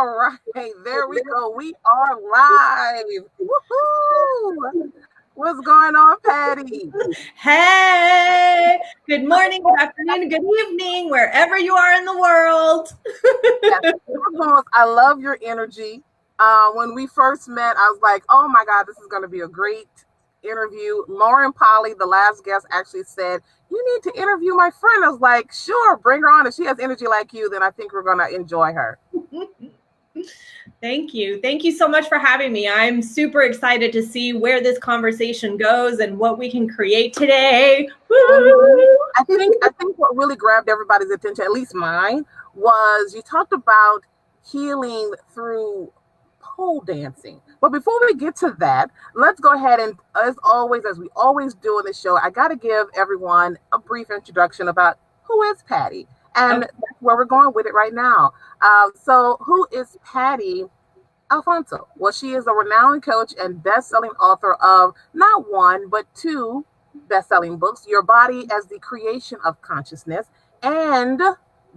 All right, there we go. We are live. Woohoo! What's going on, Patty? Hey, good morning, good afternoon, good evening, wherever you are in the world. Yes, I love your energy. When we first met, I was like, oh my God, this is going to be a great interview. Lauren Polly, the last guest, actually said, you need to interview my friend. I was like, sure, bring her on. If she has energy like you, then I think we're going to enjoy her. Thank you. Thank you so much for having me. I'm super excited to see where this conversation goes and what we can create today. Woo! I think what really grabbed everybody's attention, at least mine, was you talked about healing through pole dancing. But before we get to that, let's go ahead and, as always, as we always do in the show, I got to give everyone a brief introduction about who is Patty. And that's where we're going with it right now. So who is Patty Alfonso? Well, she is a renowned coach and best-selling author of not one, but two best-selling books, Your Body as the Creation of Consciousness and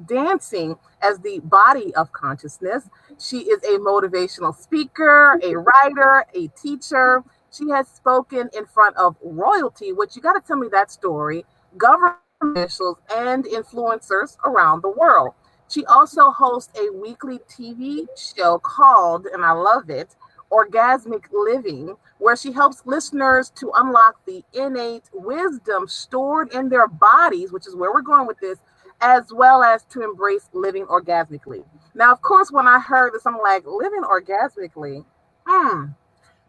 Dancing as the Body of Consciousness. She is a motivational speaker, a writer, a teacher. She has spoken in front of royalty, which you got to tell me that story, government officials, and influencers around the world. She also hosts a weekly TV show called, and I love it, Orgasmic Living, where she helps listeners to unlock the innate wisdom stored in their bodies, which is where we're going with this, as well as to embrace living orgasmically. Now, of course, when I heard this, I'm like, living orgasmically?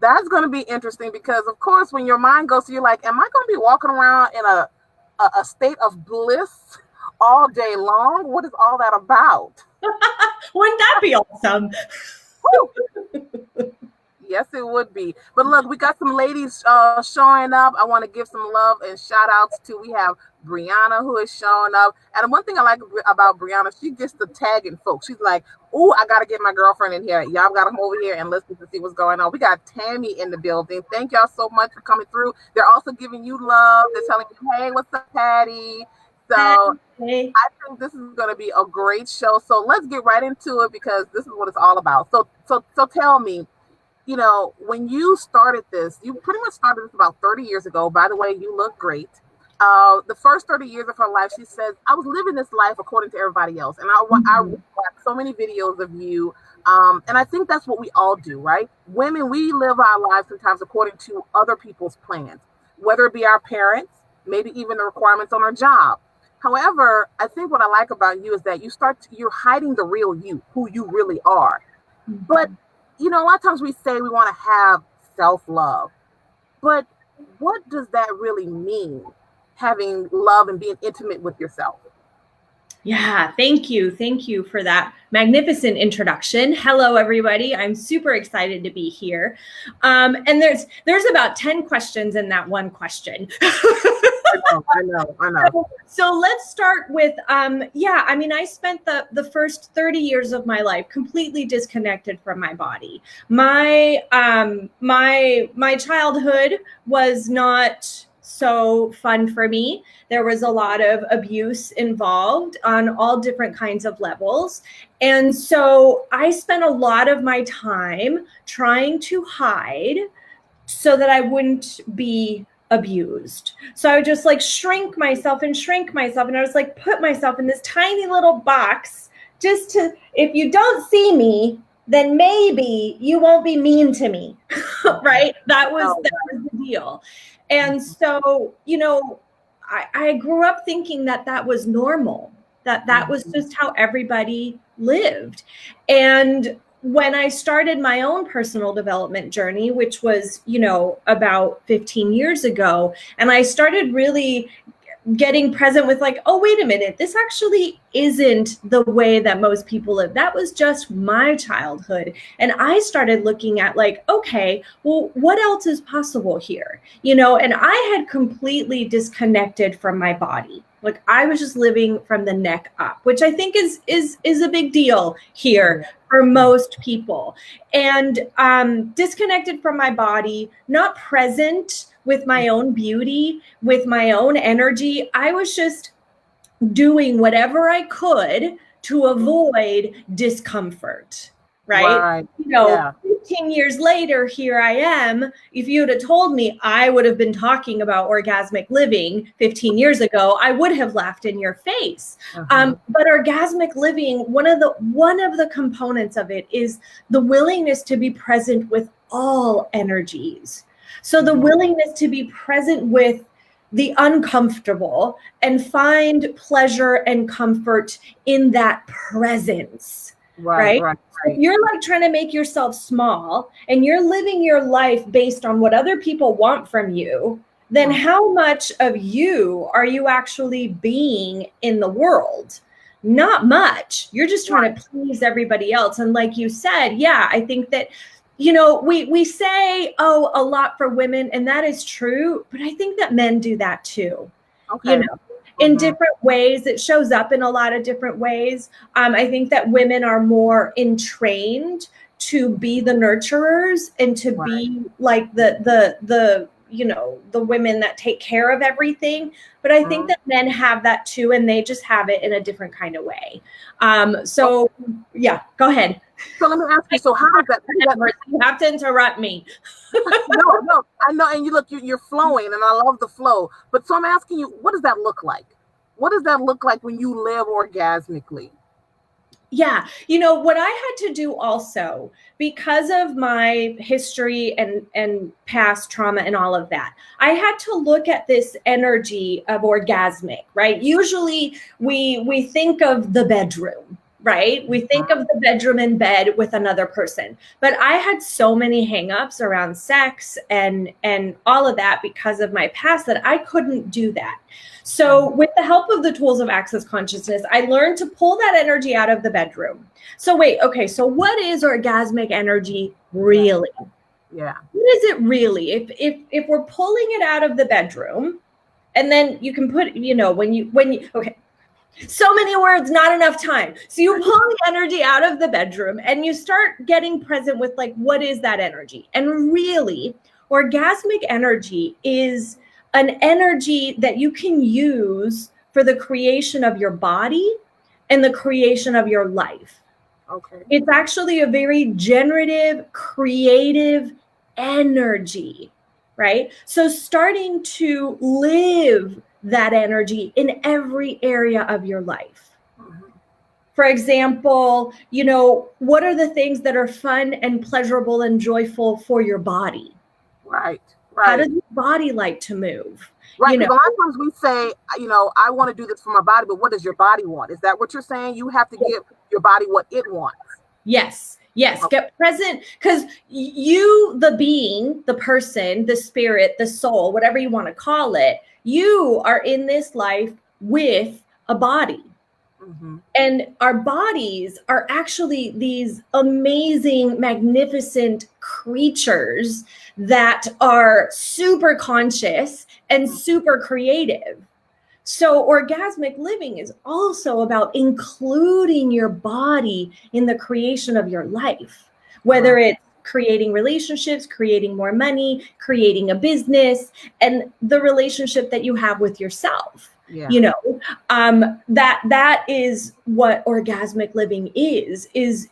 That's going to be interesting because, of course, when your mind goes to you, like, am I going to be walking around in a state of bliss all day long? What is all that about? Wouldn't that be awesome? Yes, it would be. But look, we got some ladies showing up. I want to give some love and shout outs to. We have Brianna who is showing up. And one thing I like about Brianna, she gets the tagging folks. She's like, oh, I got to get my girlfriend in here. Y'all got to come over here and listen to see what's going on. We got Tammy in the building. Thank y'all so much for coming through. They're also giving you love. They're telling you, hey, what's up, Patty? So hey. I think this is going to be a great show. So let's get right into it because this is what it's all about. So tell me, you know, when you started this, you pretty much started this about 30 years ago. By the way, you look great. The first 30 years of her life, she says, I was living this life according to everybody else. And I watched so many videos of you. And I think that's what we all do, right? Women, we live our lives sometimes according to other people's plans, whether it be our parents, maybe even the requirements on our job. However, I think what I like about you is that you're hiding the real you, who you really are. But you know, a lot of times we say we want to have self-love, but what does that really mean? Having love and being intimate with yourself. Yeah, thank you. Thank you for that magnificent introduction. Hello, everybody. I'm super excited to be here. And there's about 10 questions in that one question. I know. So let's start with, I spent the first 30 years of my life completely disconnected from my body. My childhood was not so fun for me. There was a lot of abuse involved on all different kinds of levels. And so I spent a lot of my time trying to hide so that I wouldn't be abused. So I would just like shrink myself. And I was like, put myself in this tiny little box just to, if you don't see me, then maybe you won't be mean to me. Right? That was the deal. And so, you know, I grew up thinking that was normal, that was just how everybody lived. And when I started my own personal development journey, which was, you know, about 15 years ago, and I started really getting present with like, oh, wait a minute, this actually isn't the way that most people live. That was just my childhood. And I started looking at like, okay, well, what else is possible here? You know, and I had completely disconnected from my body. Like I was just living from the neck up, which I think is a big deal here for most people. And disconnected from my body, not present with my own beauty, with my own energy. I was just doing whatever I could to avoid discomfort. right? Right. You know, Yeah. 15 years later, here I am. If you would have told me I would have been talking about orgasmic living 15 years ago, I would have laughed in your face. But orgasmic living, one of the components of it is the willingness to be present with all energies. So the willingness to be present with the uncomfortable and find pleasure and comfort in that presence, right? If you're like trying to make yourself small and you're living your life based on what other people want from you, then how much of you are you actually being in the world? Not much. You're just trying to please everybody else. And like you said, yeah, I think that, you know, we say, oh, a lot for women, and that is true, but I think that men do that too. You know, in different ways. It shows up in a lot of different ways. I think that women are more entrained to be the nurturers and to be like the you know, the women that take care of everything. But I think that men have that too, and they just have it in a different kind of way. So yeah, go ahead. So let me ask you, so how does that you have to interrupt me. No, I know, and you look, you're flowing, and I love the flow. But so I'm asking you, what does that look like? What does that look like when you live orgasmically? Yeah, you know what I had to do also, because of my history and past trauma and all of that, I had to look at this energy of orgasmic, right? Usually we think of the bedroom, right? We think of the bedroom in bed with another person. But I had so many hangups around sex and all of that because of my past that I couldn't do that. So with the help of the tools of access consciousness, I learned to pull that energy out of the bedroom. So wait, okay, so what is orgasmic energy really? Yeah. What is it really? If we're pulling it out of the bedroom, and then you can put, you know, when you okay, so many words, not enough time. So you pull the energy out of the bedroom and you start getting present with like, what is that energy? And really, orgasmic energy is an energy that you can use for the creation of your body and the creation of your life. Okay. It's actually a very generative, creative energy, right? So starting to live that energy in every area of your life. For example, you know, what are the things that are fun and pleasurable and joyful for your body? Right. How does your body like to move? Right, because a lot of times we say, you know, I want to do this for my body, but what does your body want? Is that what you're saying? You have to give your body what it wants. Yes. Get present, because you, the being, the person, the spirit, the soul, whatever you want to call it, you are in this life with a body. And our bodies are actually these amazing, magnificent creatures that are super conscious and super creative. So orgasmic living is also about including your body in the creation of your life, whether it's creating relationships, creating more money, creating a business, and the relationship that you have with yourself. Yeah. You know, that is what orgasmic living is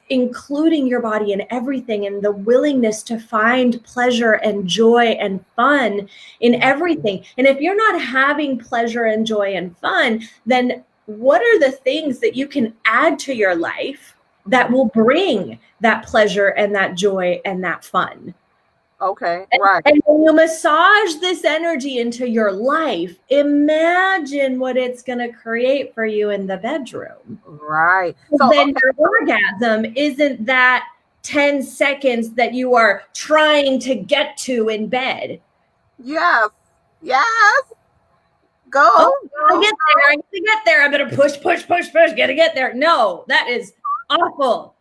including your body in everything, and the willingness to find pleasure and joy and fun in everything. And if you're not having pleasure and joy and fun, then what are the things that you can add to your life that will bring that pleasure and that joy and that fun? Okay, right. And when you massage this energy into your life, imagine what it's going to create for you in the bedroom. Right. So then your orgasm isn't that 10 seconds that you are trying to get to in bed. Yes. Go. I get there. I'm going to push. Got to get there. No, that is awful.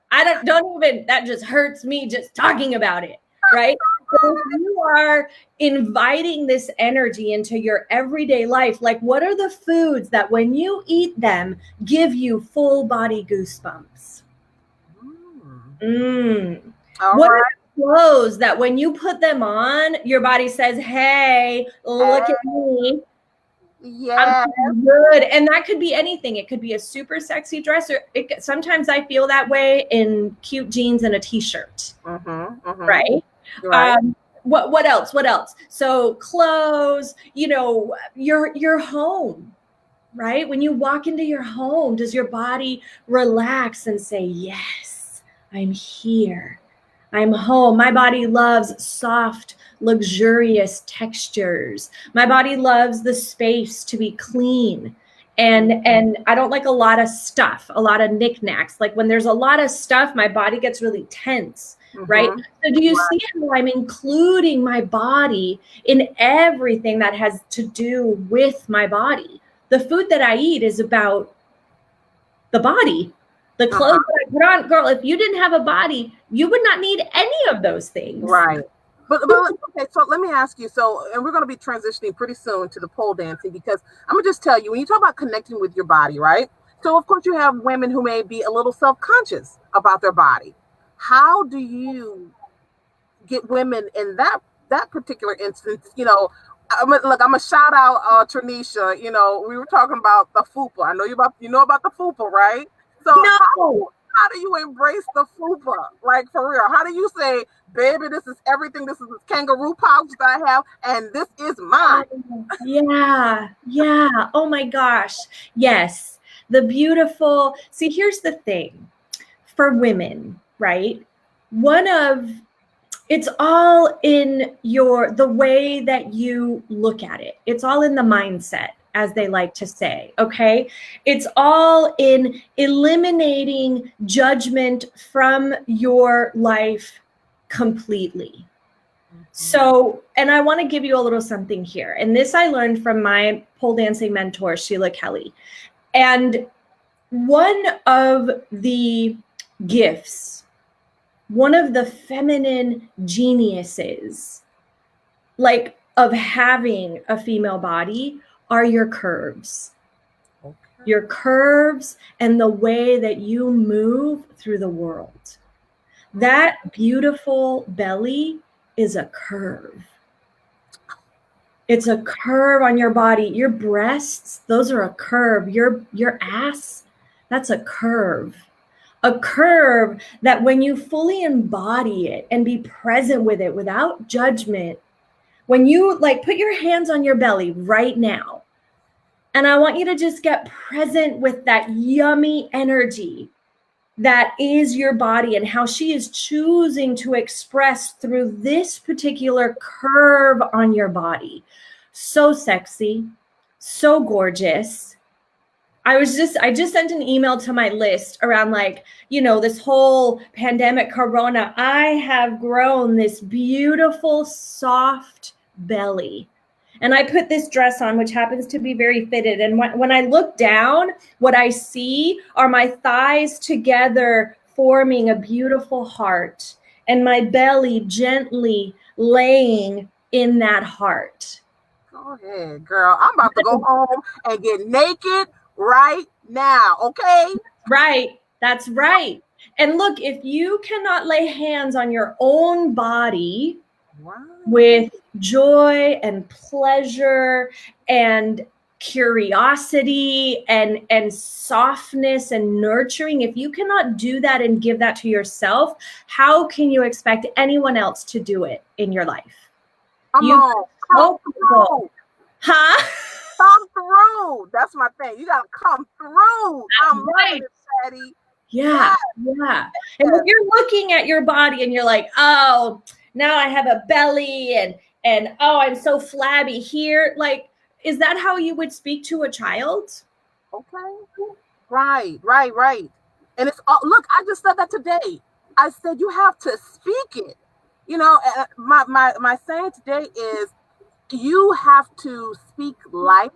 Don't even, that just hurts me just talking about it. Right? So if you are inviting this energy into your everyday life, like what are the foods that when you eat them give you full body goosebumps? What are the clothes that when you put them on, your body says, hey, look at me. Yeah. Good. And that could be anything. It could be a super sexy dress, or sometimes I feel that way in cute jeans and a t-shirt. Right. Right. What else? What else? So clothes, your home, right? When you walk into your home, does your body relax and say, yes, I'm here. I'm home. My body loves soft, luxurious textures. My body loves the space to be clean. And I don't like a lot of stuff, a lot of knickknacks. Like when there's a lot of stuff, my body gets really tense, right? So do you see how I'm including my body in everything that has to do with my body? The food that I eat is about the body. The clothes that I put on, girl, if you didn't have a body, you would not need any of those things. Right. But okay, so let me ask you. So, and we're going to be transitioning pretty soon to the pole dancing, because I'm going to just tell you, when you talk about connecting with your body, right? So, of course, you have women who may be a little self-conscious about their body. How do you get women in that particular instance? I'm a shout out Tranisha. We were talking about the fupa. I know you know about the fupa, right? So no. How do you embrace the fupa? Like, for real, how do you say, baby, this is everything. This is this kangaroo pouch that I have, and this is mine. Yeah. Oh my gosh. Yes. The beautiful, see, here's the thing for women, right? It's all in the way that you look at it. It's all in the mindset, as they like to say, okay? It's all in eliminating judgment from your life completely. So, and I want to give you a little something here. And this I learned from my pole dancing mentor, Sheila Kelly. And one of the gifts, one of the feminine geniuses, like, of having a female body are your curves. Okay. Your curves and the way that you move through the world. That beautiful belly is a curve. It's a curve on your body. Your breasts, those are a curve. Your ass, that's a curve. A curve that when you fully embody it and be present with it without judgment, when you put your hands on your belly right now, and I want you to just get present with that yummy energy that is your body and how she is choosing to express through this particular curve on your body. So sexy, so gorgeous. I just sent an email to my list around this whole pandemic corona. I have grown this beautiful, soft belly. And I put this dress on, which happens to be very fitted. And when I look down, what I see are my thighs together forming a beautiful heart and my belly gently laying in that heart. Go ahead, girl. I'm about to go home and get naked right now, okay? Right. That's right. And look, if you cannot lay hands on your own body with joy and pleasure and curiosity and softness and nurturing, if you cannot do that and give that to yourself, how can you expect anyone else to do it in your life? Come through. Huh? Come through. That's my thing. You gotta come through. I'm right, Patty. Yeah. And if you're looking at your body and you're like, oh, now I have a belly and oh, I'm so flabby here. Is that how you would speak to a child? Okay. Right. And it's look, I just said that today. I said you have to speak it. My saying today is you have to speak life.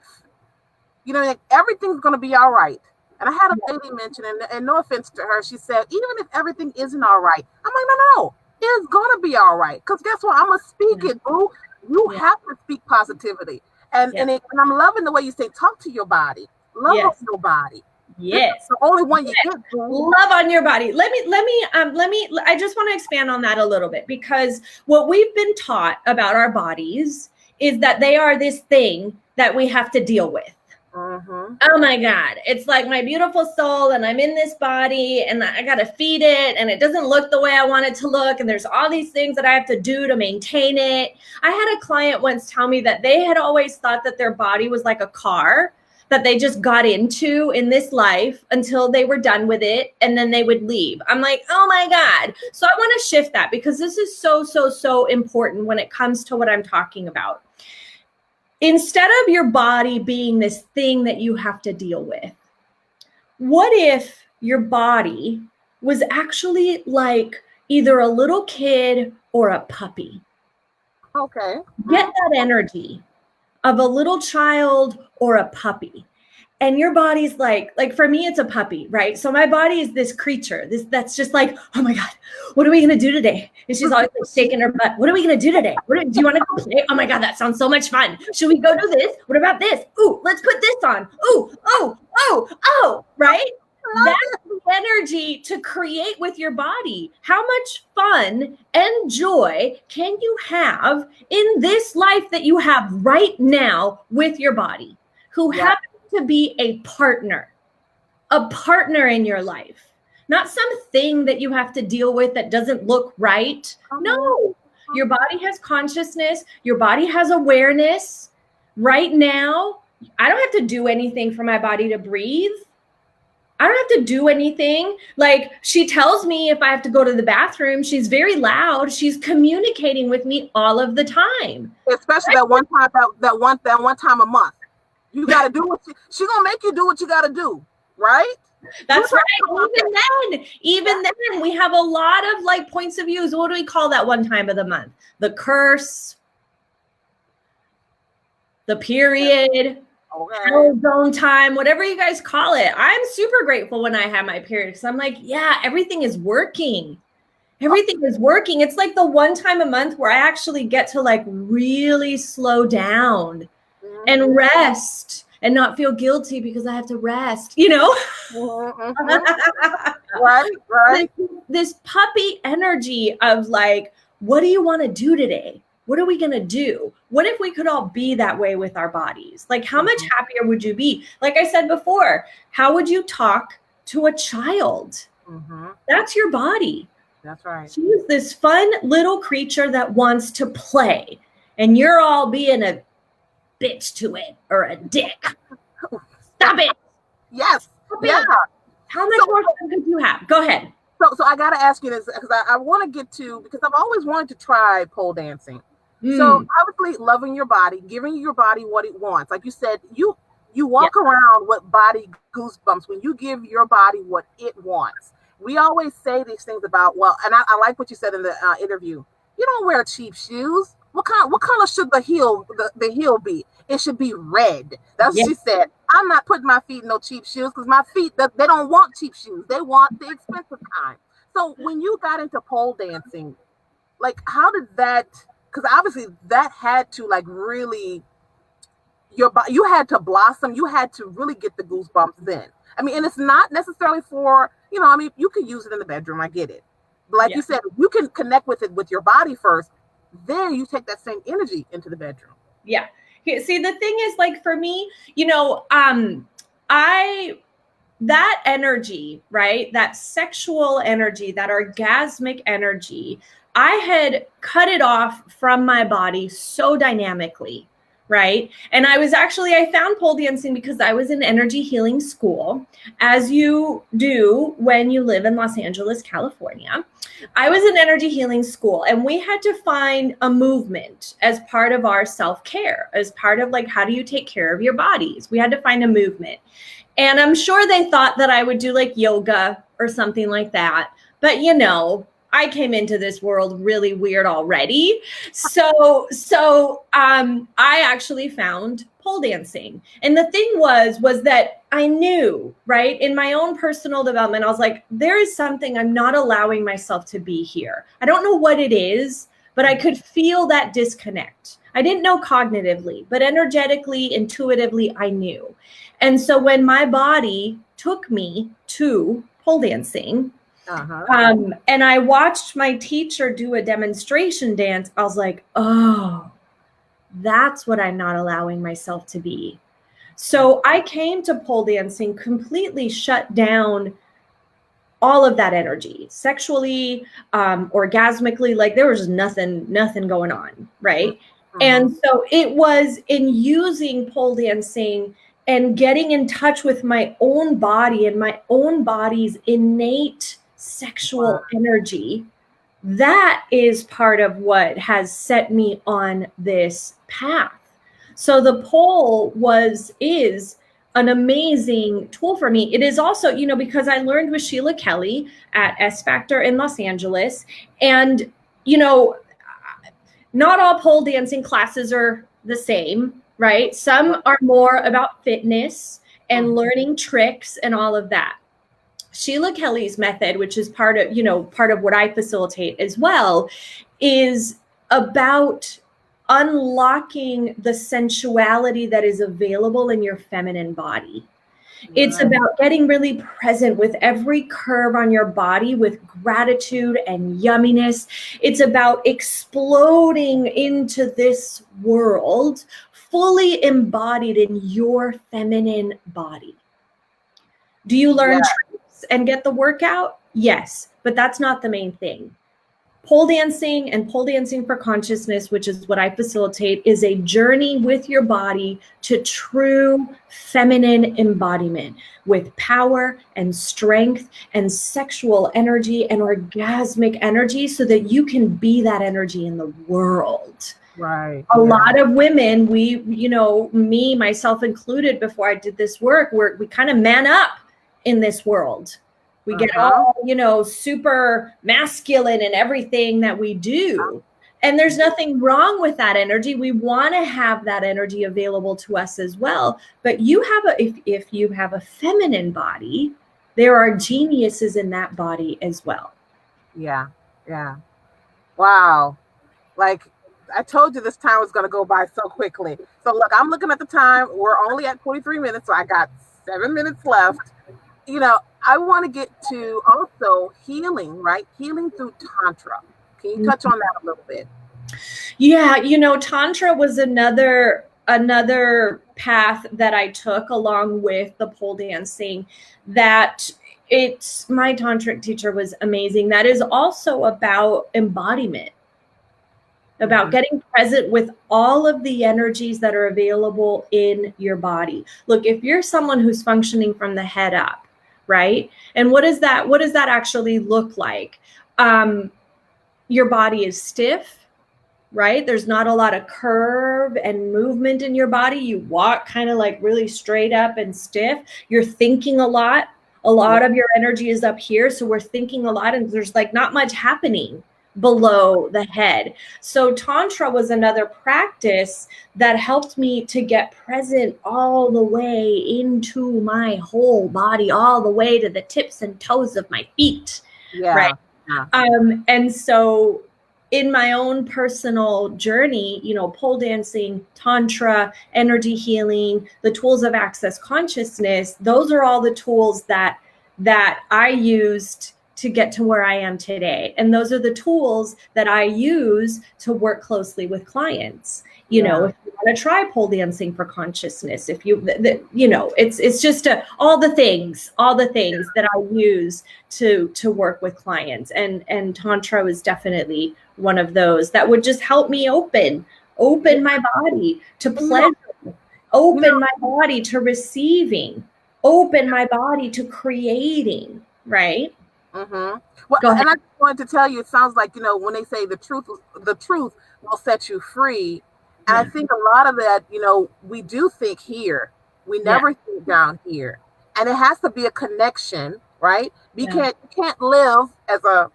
Everything's gonna be all right. And I had a lady mention, and no offense to her, she said, even if everything isn't all right, I'm like, no, it's gonna be all right. Because guess what? I'm gonna speak it, boo. You have to speak positivity. And I'm loving the way you say, talk to your body. Love your body. Yes. It's the only one you get. Love on your body. Let me, I just want to expand on that a little bit, because what we've been taught about our bodies is that they are this thing that we have to deal with. Oh my God. It's like my beautiful soul and I'm in this body and I got to feed it and it doesn't look the way I want it to look. And there's all these things that I have to do to maintain it. I had a client once tell me that they had always thought that their body was like a car that they just got into in this life until they were done with it and then they would leave. I'm like, oh my God. So I want to shift that because this is so, so, so important when it comes to what I'm talking about. Instead of your body being this thing that you have to deal with, what if your body was actually like either a little kid or a puppy? Okay. Get that energy of a little child or a puppy. And your body's like for me, it's a puppy, right? So my body is this creature, that's just like, oh my God, what are we going to do today? And she's always like shaking her butt. What are we going to do today? Do you want to go play? Oh my God, that sounds so much fun. Should we go do this? What about this? Ooh, let's put this on. Ooh, oh, right? That's the energy to create with your body. How much fun and joy can you have in this life that you have right now with your body, who happens to be a partner in your life, not something that you have to deal with that doesn't look right. No, your body has consciousness. Your body has awareness. Right now, I don't have to do anything for my body to breathe. I don't have to do anything. Like, she tells me if I have to go to the bathroom. She's very loud. She's communicating with me all of the time. Especially that one time a month. You got to do what she's going to make you do what you got to do, right? That's right. Even then, we have a lot of like points of views. What do we call that one time of the month? The curse, the period, zone time, whatever you guys call it. I'm super grateful when I have my period because I'm like, yeah, everything is working. Everything is working. It's like the one time a month where I actually get to like really slow down and rest and not feel guilty because I have to rest, you know? Right. This puppy energy of like, what do you want to do today? What are we going to do? What if we could all be that way with our bodies? Like, how much happier would you be? Like I said before, how would you talk to a child? That's your body. That's right. She's this fun little creature that wants to play, and you're all being a bitch to it or a dick. Stop it. Yes. Yeah. How much more fun could you have? Go ahead. So I got to ask you this because I want to get to, because I've always wanted to try pole dancing. So obviously loving your body, giving your body what it wants. Like you said, you walk around with body goosebumps when you give your body what it wants. We always say these things about, well, and I like what you said in the interview. You don't wear cheap shoes. What color should the heel be? It should be red. That's what she said. I'm not putting my feet in no cheap shoes because my feet, they don't want cheap shoes. They want the expensive kind. So when you got into pole dancing, like how did that, because obviously that had to like really, you had to blossom. You had to really get the goosebumps then. I mean, and it's not necessarily for, I mean, you can use it in the bedroom. I get it. But like you said, you can connect with it with your body first. Then you take that same energy into the bedroom. Yeah. See, the thing is, like, for me, that energy, right? That sexual energy, that orgasmic energy, I had cut it off from my body so dynamically, right? And I found pole dancing because I was in energy healing school, as you do when you live in Los Angeles, California. I was in energy healing school, and we had to find a movement as part of our self-care, as part of like, how do you take care of your bodies? We had to find a movement. And I'm sure they thought that I would do like yoga or something like that. But I came into this world really weird already. So I actually found pole dancing. And the thing was that I knew, right, in my own personal development, I was like, there is something I'm not allowing myself to be here. I don't know what it is, but I could feel that disconnect. I didn't know cognitively, but energetically, intuitively, I knew. And so when my body took me to pole dancing, and I watched my teacher do a demonstration dance, I was like, oh, That's what I'm not allowing myself to be. So I came to pole dancing completely shut down all of that energy, sexually, orgasmically, like there was nothing going on, right? Mm-hmm. And so it was in using pole dancing and getting in touch with my own body and my own body's innate sexual energy. That is part of what has set me on this path. So the pole is an amazing tool for me. It is also, you know, because I learned with Sheila Kelly at S Factor in Los Angeles. And, you know, not all pole dancing classes are the same, right? Some are more about fitness and learning tricks and all of that. Sheila Kelly's method, which is part of what I facilitate as well, is about unlocking the sensuality that is available in your feminine body. It's about getting really present with every curve on your body with gratitude and yumminess. It's about exploding into this world fully embodied in your feminine body. Do you learn tricks and get the workout? Yes, but that's not the main thing. Pole dancing and pole dancing for consciousness, which is what I facilitate, is a journey with your body to true feminine embodiment with power and strength and sexual energy and orgasmic energy so that you can be that energy in the world. Right. A lot of women, we, you know, me, myself included, before I did this work, we kind of man up in this world. We get all, you know, super masculine in everything that we do. And there's nothing wrong with that energy. We want to have that energy available to us as well. But you have if you have a feminine body, there are geniuses in that body as well. Yeah. Yeah. Wow. Like I told you, this time was going to go by so quickly. So look, I'm looking at the time. We're only at 43 minutes. So I got 7 minutes left. You know, I want to get to also healing, right? Healing through tantra. Can you touch on that a little bit? Yeah, you know, tantra was another path that I took along with the pole dancing. That my tantric teacher was amazing. That is also about embodiment, about getting present with all of the energies that are available in your body. Look, if you're someone who's functioning from the head up, right? And what does that actually look like? Your body is stiff, right? There's not a lot of curve and movement in your body. You walk kind of like really straight up and stiff. You're thinking a lot. A lot of your energy is up here. So we're thinking a lot and there's like not much happening below the head. So tantra was another practice that helped me to get present all the way into my whole body, all the way to the tips and toes of my feet. Right. And so in my own personal journey, you know, pole dancing, tantra, energy healing, the tools of access consciousness, those are all the tools that I used to get to where I am today. And those are the tools that I use to work closely with clients. You know, if you want to try pole dancing for consciousness, if you, you know, it's just all the things that I use to work with clients. And tantra is definitely one of those that would just help me open my body to pleasure, open my body to receiving, open my body to creating, right? Well, and I just wanted to tell you, it sounds like, you know, when they say the truth will set you free. And I think a lot of that, you know, we do think here, we never think down here, and it has to be a connection, right? You can't live as a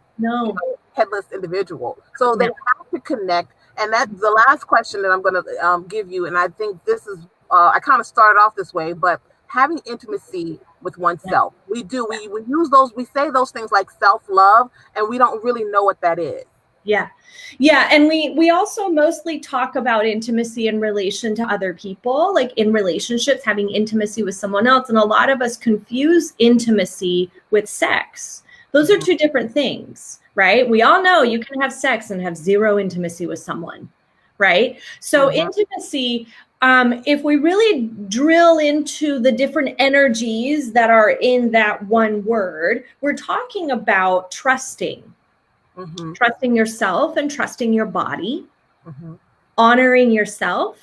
headless individual. So they have to connect. And that's the last question that I'm going to give you. And I think this is, I kind of started off this way, but having intimacy with oneself. We use those, we say those things like self-love, and we don't really know what that is. Yeah. And we also mostly talk about intimacy in relation to other people, like in relationships, having intimacy with someone else. And a lot of us confuse intimacy with sex. Those are two different things, right? We all know you can have sex and have zero intimacy with someone, right? So intimacy, if we really drill into the different energies that are in that one word, we're talking about trusting. Trusting yourself and trusting your body, honoring yourself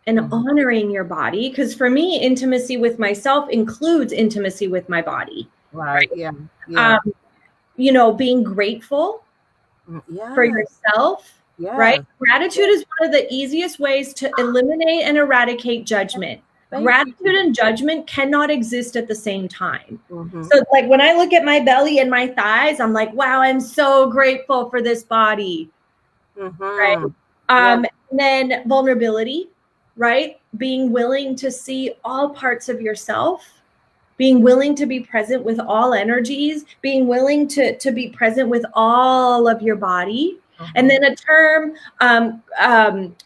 and honoring your body. Because for me, intimacy with myself includes intimacy with my body. Right. Yeah. You know, being grateful for yourself. Right? Gratitude is one of the easiest ways to eliminate and eradicate judgment. Gratitude and judgment cannot exist at the same time. So like when I look at my belly and my thighs, I'm like, wow, I'm so grateful for this body. Right. And then vulnerability, right? Being willing to see all parts of yourself, being willing to be present with all energies, being willing to be present with all of your body. And then a term,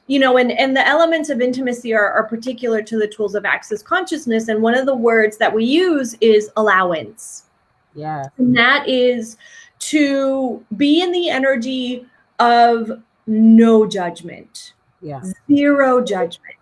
you know, and the elements of intimacy are particular to the tools of access consciousness. And one of the words that we use is allowance. Yeah. And that is to be in the energy of no judgment, zero judgment.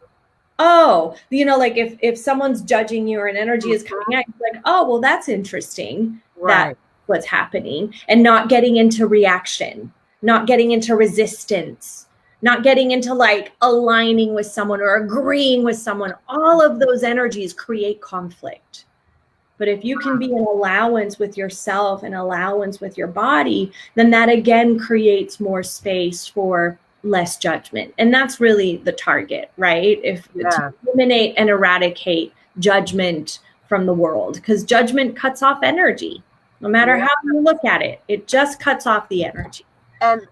Oh, you know, like if someone's judging you or an energy is coming out, you're like, oh, well, that's interesting. That's what's happening. And not getting into reaction, not getting into resistance, not getting into like aligning with someone or agreeing with someone. All of those energies create conflict. But if you can be in allowance with yourself and allowance with your body, then that again creates more space for less judgment. And that's really the target, right? To eliminate and eradicate judgment from the world, because judgment cuts off energy. No matter how you look at it, it just cuts off the energy. And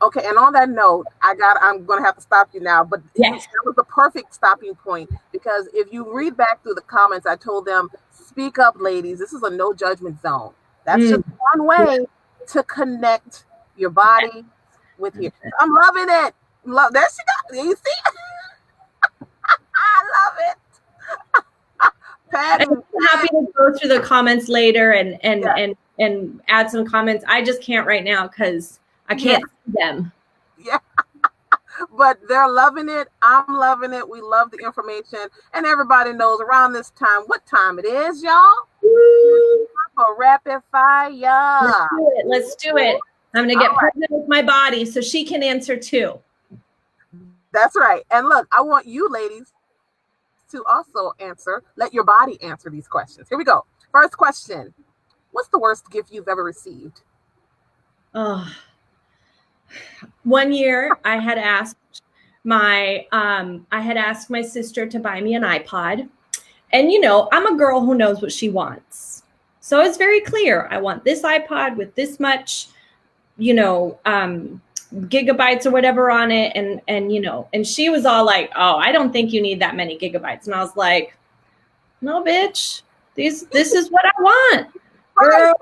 okay, and on that note, I'm going to have to stop you now, but that was the perfect stopping point, because if you read back through the comments, I told them, speak up, ladies. This is a no judgment zone. That's just one way to connect your body with you. I'm loving it. There she goes. You see? I love it. I'm happy to go through the comments later and add some comments. I just can't right now because I can't see them. Yeah. But they're loving it. I'm loving it. We love the information. And everybody knows around this time what time it is, y'all. For rapid fire. Let's do it. I'm going to get pregnant with my body so she can answer too. That's right. And look, I want you ladies to also answer. Let your body answer these questions. Here we go. First question. What's the worst gift you've ever received? Oh. One year I had asked my sister to buy me an iPod. And you know, I'm a girl who knows what she wants. So it's very clear. I want this iPod with this much, you know, gigabytes or whatever on it. And, you know, and she was all like, oh, I don't think you need that many gigabytes. And I was like, no, bitch, this is what I want. Girl.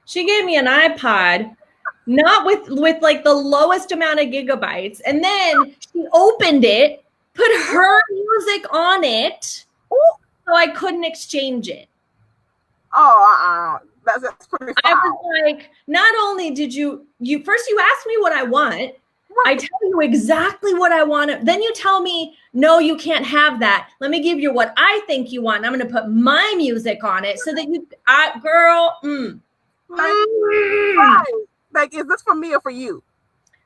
She gave me an iPod, not with like the lowest amount of gigabytes. And then she opened it, put her music on it, so I couldn't exchange it. Oh, that's pretty foul. I was like, not only did you first you asked me what I want. I tell you exactly what I want. Then you tell me, no, you can't have that. Let me give you what I think you want. I'm going to put my music on it so that girl. Like, is this for me or for you?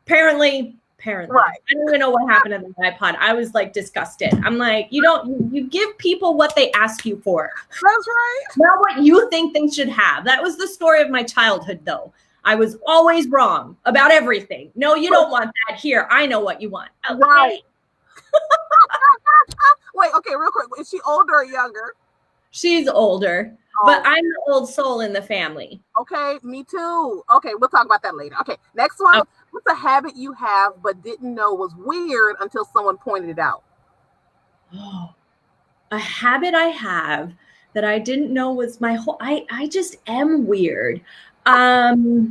Apparently. Right. I don't even know what happened to the iPod. I was like disgusted. I'm like, you give people what they ask you for. That's right. Not what you think they should have. That was the story of my childhood, though. I was always wrong about everything. No, you don't want that. Here, I know what you want. Okay. Right. Wait, okay, real quick. Is she older or younger? She's older, but I'm the old soul in the family. Okay, me too. Okay, we'll talk about that later. Okay, next one. Okay. What's a habit you have but didn't know was weird until someone pointed it out? Oh, a habit I have that I didn't know was my whole. I just am weird. The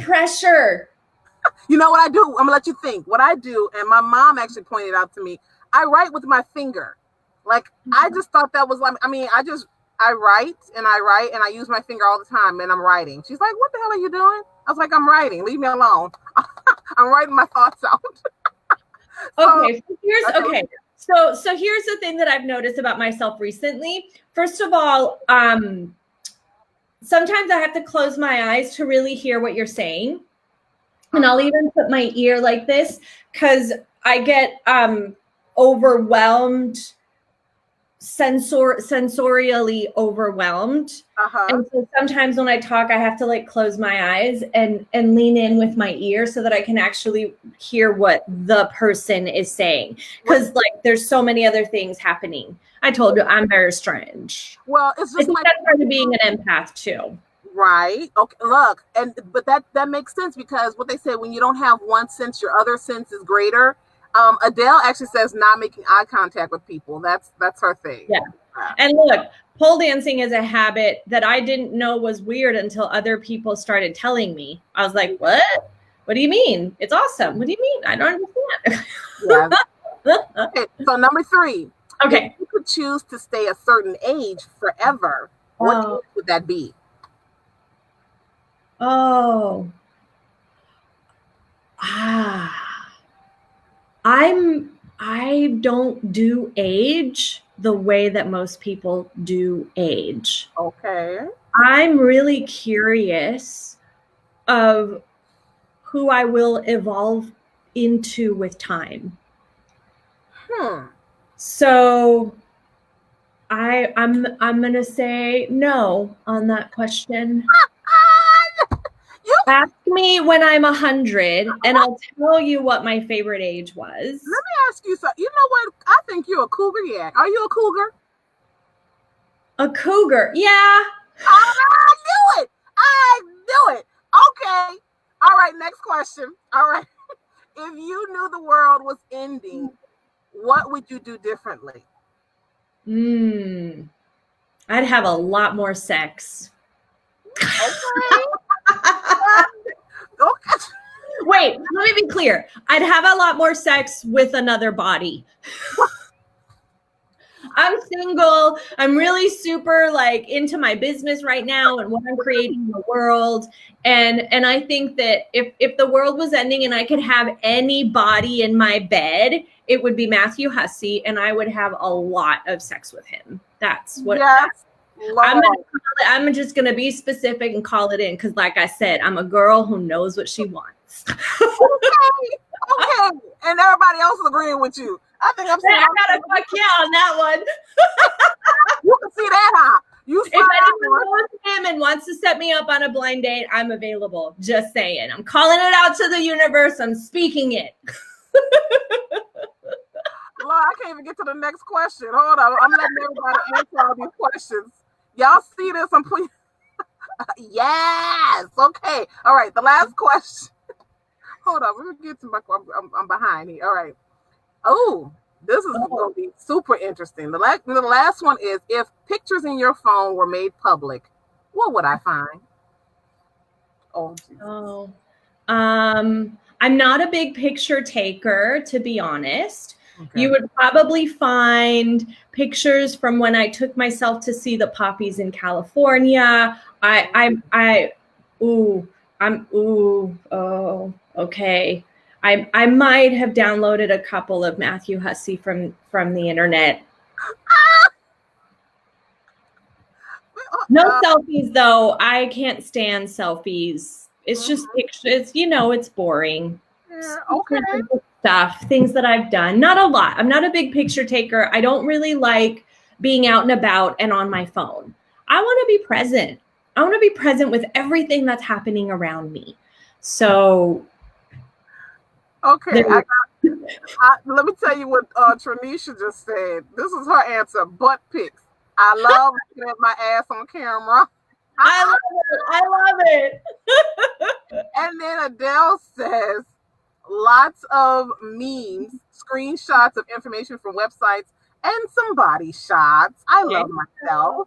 pressure. You know what I do? I'm gonna let you think. What I do, and my mom actually pointed out to me, I write with my finger. Like, I just thought that was like, I mean, I just I write and I use my finger all the time and I'm writing. She's like, what the hell are you doing? I was like, I'm writing. Leave me alone. I'm writing my thoughts out. Okay. So here's the thing that I've noticed about myself recently. First of all, sometimes I have to close my eyes to really hear what you're saying. And I'll even put my ear like this because I get overwhelmed, sensorially overwhelmed. And so sometimes when I talk, I have to like close my eyes and lean in with my ear so that I can actually hear what the person is saying. Because like there's so many other things happening. I told you I'm very strange. Well, it's just like that's part of being an empath too. Right. Okay. Look, but that makes sense because what they say, when you don't have one sense, your other sense is greater. Adele actually says not making eye contact with people. That's her thing. Yeah. And look, pole dancing is a habit that I didn't know was weird until other people started telling me. I was like, what? What do you mean? It's awesome. What do you mean? I don't understand. Yeah. Okay. So number 3. Okay. If you could choose to stay a certain age forever, what age would that be? Oh. I don't do age the way that most people do age. Okay. I'm really curious of who I will evolve into with time. So I'm gonna say no on that question. Ask me when I'm 100 and I'll tell you what my favorite age was. Let me ask you something. You know what? I think you're a cougar yak. Are you a cougar? A cougar? Yeah. I knew it. I knew it. Okay. All right. Next question. All right. If you knew the world was ending, what would you do differently? I'd have a lot more sex. Okay. Okay. Wait, let me be clear. I'd have a lot more sex with another body. I'm single. I'm really super like into my business right now and what I'm creating in the world. And I think that if the world was ending and I could have any body in my bed, it would be Matthew Hussey, and I would have a lot of sex with him. That's what. Yes. I'm just gonna be specific and call it in because, like I said, I'm a girl who knows what she wants. Okay. And everybody else is agreeing with you. I think I'm saying I gotta fuck yeah on that one. You can see that, huh? If anyone knows him and wants to set me up on a blind date, I'm available. Just saying. I'm calling it out to the universe. I'm speaking it. Lord, I can't even get to the next question. Hold on. I'm letting everybody answer all these questions. Y'all see this? I'm please. Yes. Okay. All right. The last question. Hold on. Let me get to my. I'm behind here. All right. Oh, this is going to be super interesting. The last one is, if pictures in your phone were made public, what would I find? I'm not a big picture taker, to be honest. Okay. You would probably find pictures from when I took myself to see the poppies in California. Okay. I might have downloaded a couple of Matthew Hussey from the internet. No selfies though. I can't stand selfies. It's just pictures. It's boring. Yeah, okay. Stuff, things that I've done. Not a lot. I'm not a big picture taker. I don't really like being out and about and on my phone. I want to be present. I want to be present with everything that's happening around me. So, okay. Let me tell you what Tranisha just said. This is her answer. Butt pics. I love looking at my ass on camera. I love it. And then Adele says, lots of memes, screenshots of information from websites, and some body shots. I love myself.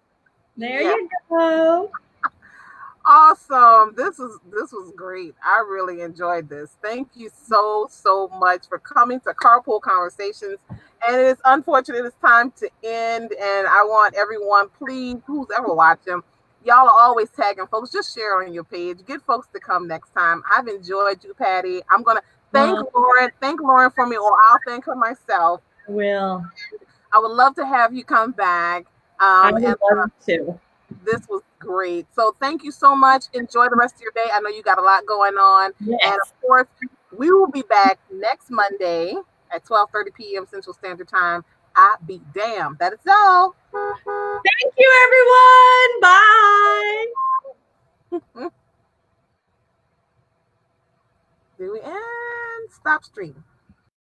There you go. Awesome. This was great. I really enjoyed this. Thank you so much for coming to Carpool Conversations. And it's unfortunate it's time to end. And I want everyone, please, who's ever watching, y'all are always tagging folks. Just share on your page. Get folks to come next time. I've enjoyed you, Patty. I'm gonna thank Lauren. Thank Lauren for me, or I'll thank her myself. I will. I would love to have you come back. I would And love to. this was great. So thank you so much. Enjoy the rest of your day. I know you got a lot going on. Yes. And of course, we will be back next Monday at 12:30 p.m. Central Standard Time. I be damned. That is all. Thank you, everyone. Bye. Do we end? Stop stream.